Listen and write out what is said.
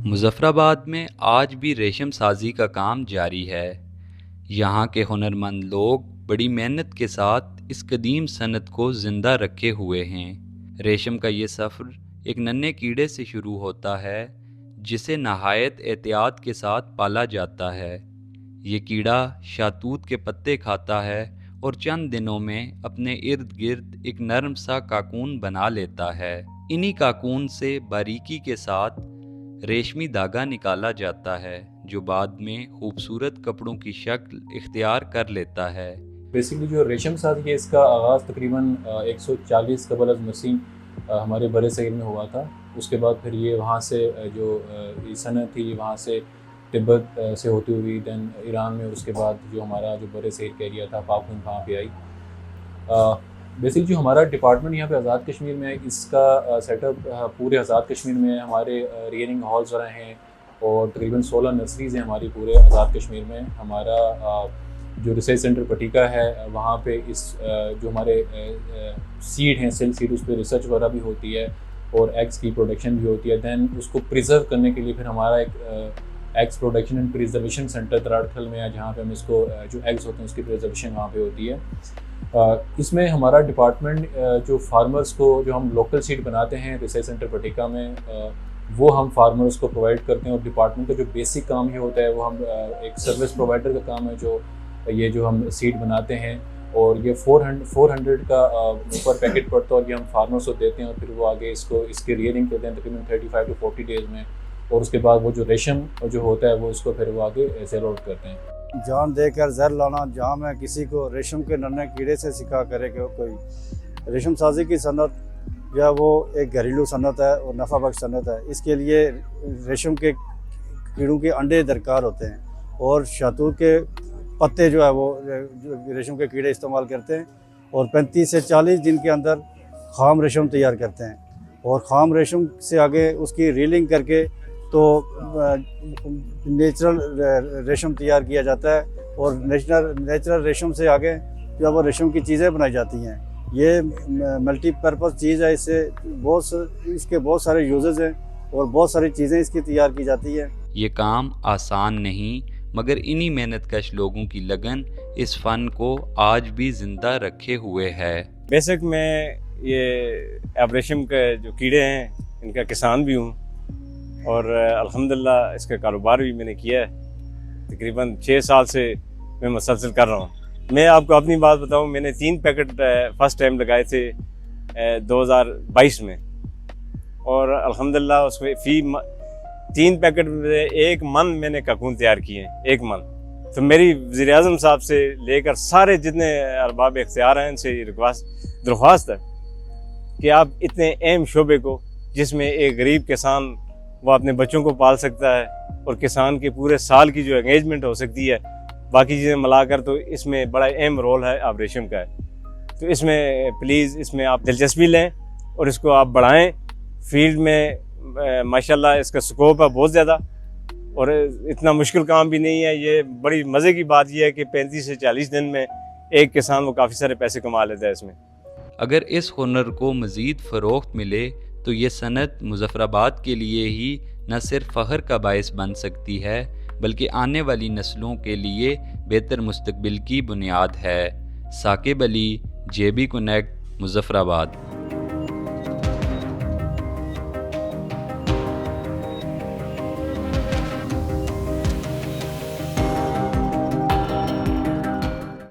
مظفرآباد میں آج بھی ریشم سازی کا کام جاری ہے۔ یہاں کے ہنرمند لوگ بڑی محنت کے ساتھ اس قدیم صنعت کو زندہ رکھے ہوئے ہیں۔ ریشم کا یہ سفر ایک ننھے کیڑے سے شروع ہوتا ہے جسے نہایت احتیاط کے ساتھ پالا جاتا ہے۔ یہ کیڑا شہتوت کے پتے کھاتا ہے اور چند دنوں میں اپنے ارد گرد ایک نرم سا کاکون بنا لیتا ہے۔ انہی کاکون سے باریکی کے ساتھ ریشمی دھاگا نکالا جاتا ہے جو بعد میں خوبصورت کپڑوں کی شکل اختیار کر لیتا ہے۔ بیسیکلی جو ریشم سازی ہے اس کا آغاز تقریباً 140 قبل از مسیح ہمارے بر صغیر میں ہوا تھا۔ اس کے بعد پھر یہ وہاں سے جو صنعت تھی وہاں سے تبت سے ہوتی ہوئی دین ایران میں، اس کے بعد جو ہمارا جو بر صغیر کا ایریا تھا پاک وہاں پہ آئی۔ بیسیکلی جو ہمارا ڈپارٹمنٹ یہاں پہ آزاد کشمیر میں ہے، اس کا سیٹ اپ پورے آزاد کشمیر میں ہے۔ ہمارے ریئرنگ ہالز وغیرہ ہیں اور تقریباً 16 نرسریز ہیں ہماری پورے آزاد کشمیر میں۔ ہمارا جو ریسرچ سینٹر پٹیکا ہے وہاں پہ اس جو ہمارے سیڈ ہیں سیل سیڈ، اس پہ ریسرچ وغیرہ بھی ہوتی ہے اور ایگز کی پروڈکشن بھی ہوتی ہے۔ دین اس کو پریزرو کرنے کے لیے پھر ہمارا ایک eggs production and preservation centre Tararkhal میں ہے، جہاں پہ ہم اس کو جو ایگز ہوتے ہیں اس کی پریزرویشن وہاں پہ ہوتی ہے۔ اس میں ہمارا ڈپارٹمنٹ جو فارمرز کو جو ہم لوکل سیڈ بناتے ہیں ریسرچ سینٹر پٹیکا میں، وہ ہم فارمرز کو پرووائڈ کرتے ہیں۔ اور ڈپارٹمنٹ کا جو بیسک کام یہ ہوتا ہے وہ ہم ایک سروس پرووائڈر کا کام ہے، جو ہم سیڈ بناتے ہیں اور یہ 400 کا پر پیکٹ پڑتا ہے اور یہ ہم فارمرز کو دیتے ہیں اور پھر وہ آگے اس کی ریئرنگ کرتے ہیں تقریباً 35 to 40 ڈیز میں، اور اس کے بعد وہ جو ریشم جو ہوتا ہے وہ اس کو پھر وہ آگے سیل آؤٹ کرتے ہیں۔ جان دے کر زہر لانا، جہاں میں کسی کو ریشم کے ننھے کیڑے سے سکھا کرے کہ کوئی ریشم سازی کی صنعت جو ہے وہ ایک گھریلو صنعت ہے اور نفع بخش صنعت ہے۔ اس کے لیے ریشم کے کیڑوں کے انڈے درکار ہوتے ہیں اور شہتوت کے پتے جو ہے وہ ریشم کے کیڑے استعمال کرتے ہیں اور 35 سے 40 دن کے اندر خام ریشم تیار کرتے ہیں اور خام ریشم سے آگے اس کی ریلنگ کر کے تو نیچرل ریشم تیار کیا جاتا ہے اور نیچرل ریشم سے آگے جو ہے وہ ریشم کی چیزیں بنائی جاتی ہیں۔ یہ ملٹی پرپز چیز ہے، اس کے بہت سارے یوزز ہیں اور بہت ساری چیزیں اس کی تیار کی جاتی ہیں۔ یہ کام آسان نہیں، مگر انہی محنت کش لوگوں کی لگن اس فن کو آج بھی زندہ رکھے ہوئے ہے۔ بیسک میں یہ ریشم کے جو کیڑے ہیں ان کا کسان بھی ہوں اور الحمدللہ اس کا کاروبار بھی میں نے کیا ہے۔ تقریباً 6 سال سے میں مسلسل کر رہا ہوں۔ میں آپ کو اپنی بات بتاؤں، میں نے 3 پیکٹ فرسٹ ٹائم لگائے تھے 2022 میں، اور الحمدللہ اس میں 3 پیکٹ میں 1 من میں نے کاکون تیار کیے ہیں، 1 من۔ تو میری وزیر اعظم صاحب سے لے کر سارے جتنے ارباب اختیار ہیں ان سے درخواست ہے کہ آپ اتنے اہم شعبے کو، جس میں ایک غریب کسان وہ اپنے بچوں کو پال سکتا ہے اور کسان کے پورے سال کی جو انگیجمنٹ ہو سکتی ہے باقی چیزیں ملا کر، تو اس میں بڑا اہم رول ہے آپ ریشم کا ہے۔ تو اس میں پلیز اس میں آپ دلچسپی لیں اور اس کو آپ بڑھائیں۔ فیلڈ میں ماشاءاللہ اس کا سکوپ ہے بہت زیادہ اور اتنا مشکل کام بھی نہیں ہے۔ یہ بڑی مزے کی بات یہ ہے کہ 35 سے 40 دن میں ایک کسان وہ کافی سارے پیسے کما لیتا ہے اس میں۔ اگر اس ہنر کو مزید فروخت ملے تو یہ صنعت مظفرآباد کے لیے ہی نہ صرف فخر کا باعث بن سکتی ہے بلکہ آنے والی نسلوں کے لیے بہتر مستقبل کی بنیاد ہے۔ ثاقب علی، JB کنیکٹ، مظفرآباد۔